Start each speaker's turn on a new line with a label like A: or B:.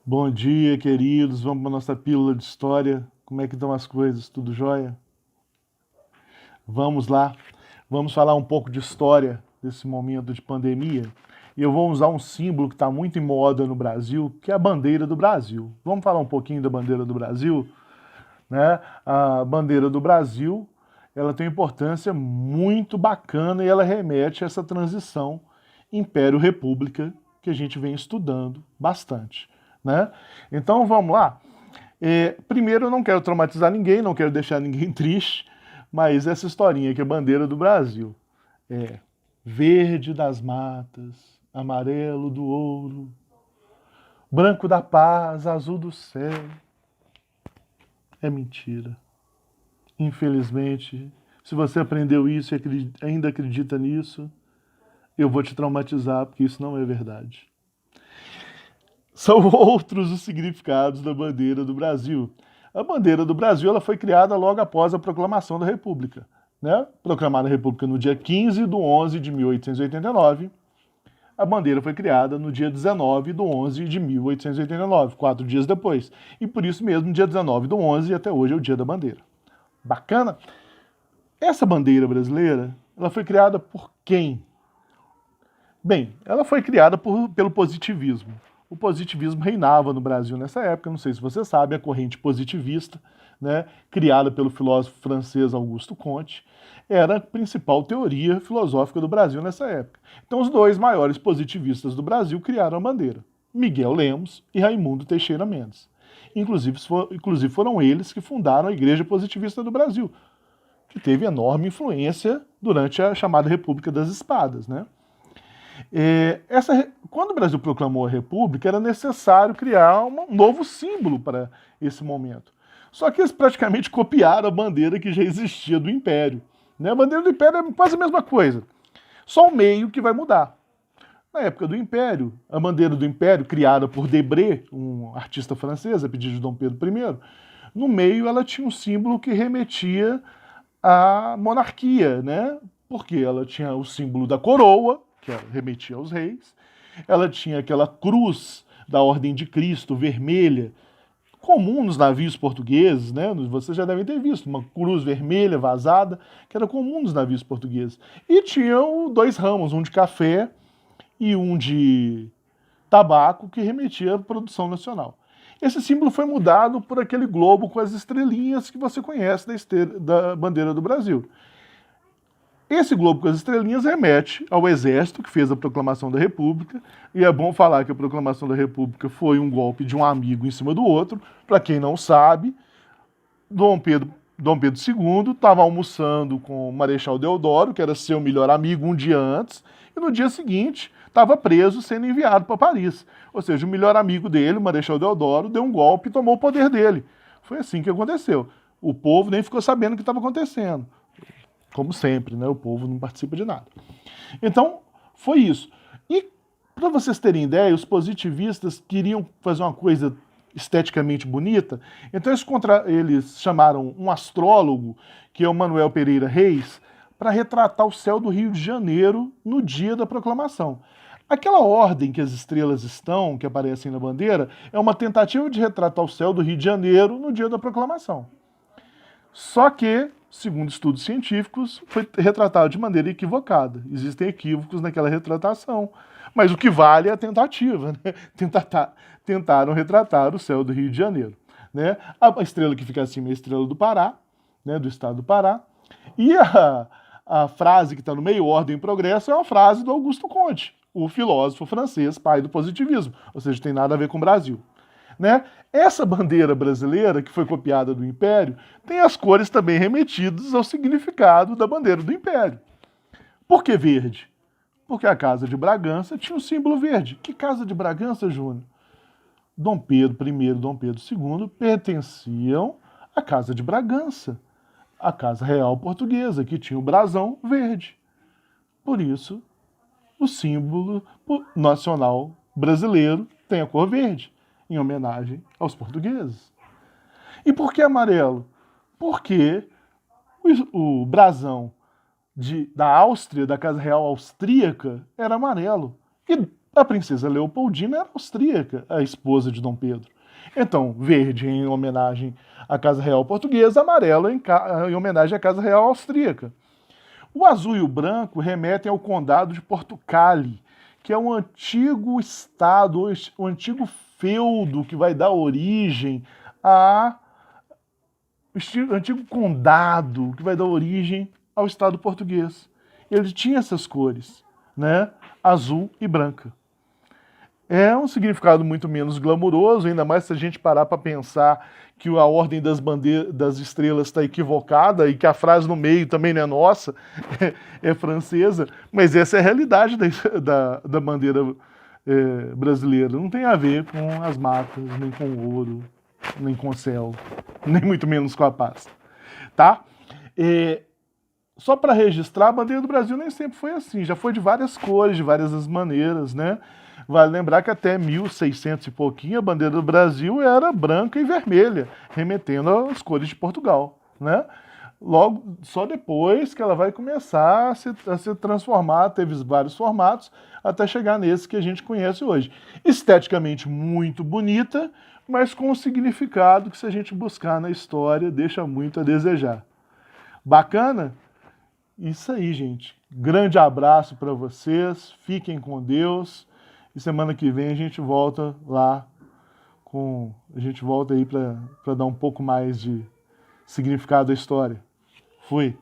A: Bom dia, queridos. Vamos para nossa pílula de história. Como é que estão as coisas? Tudo jóia? Vamos lá. Vamos falar um pouco de história desse momento de pandemia. E eu vou usar um símbolo que está muito em moda no Brasil, que é a bandeira do Brasil. Vamos falar um pouquinho da bandeira do Brasil, né? A bandeira do Brasil, ela tem uma importância muito bacana e ela remete a essa transição Império-República que a gente vem estudando bastante, né? Então vamos lá. Primeiro, eu não quero traumatizar ninguém, não quero deixar ninguém triste, mas essa historinha que é a bandeira do Brasil é verde das matas, amarelo do ouro, branco da paz, azul do céu. É mentira. Infelizmente, se você aprendeu isso e ainda acredita nisso, eu vou te traumatizar, porque isso não é verdade. São outros os significados da bandeira do Brasil. A bandeira do Brasil ela foi criada logo após a proclamação da República. Né? Proclamada a República no dia 15 de 11 de 1889, a bandeira foi criada no dia 19 de 11 de 1889, 4 dias depois. E por isso mesmo, dia 19 de 11 até hoje é o dia da bandeira. Bacana? Essa bandeira brasileira, ela foi criada por quem? Bem, ela foi criada pelo positivismo. O positivismo reinava no Brasil nessa época, não sei se você sabe, a corrente positivista, né, criada pelo filósofo francês Auguste Comte, era a principal teoria filosófica do Brasil nessa época. Então, os dois maiores positivistas do Brasil criaram a bandeira, Miguel Lemos e Raimundo Teixeira Mendes. Inclusive foram eles que fundaram a Igreja Positivista do Brasil, que teve enorme influência durante a chamada República das Espadas, né? Quando o Brasil proclamou a República, era necessário criar um novo símbolo para esse momento. Só que eles praticamente copiaram a bandeira que já existia do Império. Né? A bandeira do Império é quase a mesma coisa, só o meio que vai mudar. Na época do Império, a bandeira do Império, criada por Debré, um artista francês, a pedido de Dom Pedro I, no meio ela tinha um símbolo que remetia à monarquia, né? Porque ela tinha o símbolo da coroa, que remetia aos reis, ela tinha aquela cruz da Ordem de Cristo, vermelha, comum nos navios portugueses, né? Vocês já devem ter visto, uma cruz vermelha vazada, que era comum nos navios portugueses. E tinham dois ramos, um de café e um de tabaco, que remetia à produção nacional. Esse símbolo foi mudado por aquele globo com as estrelinhas que você conhece da bandeira do Brasil. Esse globo com as estrelinhas remete ao exército que fez a proclamação da República, e é bom falar que a proclamação da República foi um golpe de um amigo em cima do outro. Para quem não sabe, Dom Pedro II estava almoçando com o Marechal Deodoro, que era seu melhor amigo, um dia antes, e no dia seguinte estava preso sendo enviado para Paris. Ou seja, o melhor amigo dele, o Marechal Deodoro, deu um golpe e tomou o poder dele. Foi assim que aconteceu. O povo nem ficou sabendo o que estava acontecendo. Como sempre, né? O povo não participa de nada. Então, foi isso. E, para vocês terem ideia, os positivistas queriam fazer uma coisa esteticamente bonita, então eles chamaram um astrólogo, que é o Manuel Pereira Reis, para retratar o céu do Rio de Janeiro no dia da proclamação. Aquela ordem que as estrelas estão, que aparecem na bandeira, é uma tentativa de retratar o céu do Rio de Janeiro no dia da proclamação. Só que, segundo estudos científicos, foi retratado de maneira equivocada. Existem equívocos naquela retratação. Mas o que vale é a tentativa. Né? Tentaram retratar o céu do Rio de Janeiro. Né? A estrela que fica acima é a estrela do Pará, né, do estado do Pará. E a frase que está no meio, ordem e progresso, é uma frase do Auguste Comte, o filósofo francês, pai do positivismo. Ou seja, tem nada a ver com o Brasil. Né? Essa bandeira brasileira, que foi copiada do Império, tem as cores também remetidas ao significado da bandeira do Império. Por que verde? Porque a Casa de Bragança tinha um símbolo verde. Que Casa de Bragança, Júnior? Dom Pedro I e Dom Pedro II pertenciam à Casa de Bragança, a Casa Real Portuguesa, que tinha o brasão verde. Por isso, o símbolo nacional brasileiro tem a cor verde, em homenagem aos portugueses. E por que amarelo? Porque o brasão da Áustria, da Casa Real Austríaca, era amarelo. E A princesa Leopoldina era austríaca, a esposa de Dom Pedro. Então, verde em homenagem à Casa Real Portuguesa, amarelo em homenagem à Casa Real Austríaca. O azul e o branco remetem ao condado de Portucale, que é um antigo estado, um antigo feudo que vai dar origem a antigo condado que vai dar origem ao Estado português. Ele tinha essas cores, né? Azul e branca. É um significado muito menos glamuroso, ainda mais se a gente parar para pensar que a ordem das estrelas está equivocada e que a frase no meio também não é nossa, é francesa, mas essa é a realidade da bandeira brasileira. Não tem a ver com as matas, nem com o ouro, nem com o céu, nem muito menos com a paz. Tá? Só para registrar, a bandeira do Brasil nem sempre foi assim, já foi de várias cores, de várias maneiras, né? Vale lembrar que até 1600 e pouquinho a bandeira do Brasil era branca e vermelha, remetendo às cores de Portugal, né? Logo, só depois que ela vai começar a se transformar, teve vários formatos, até chegar nesse que a gente conhece hoje. Esteticamente muito bonita, mas com um significado que, se a gente buscar na história, deixa muito a desejar. Bacana? Isso aí, gente. Grande abraço para vocês, fiquem com Deus. E semana que vem a gente volta lá a gente volta aí para dar um pouco mais de significado à história. Fui.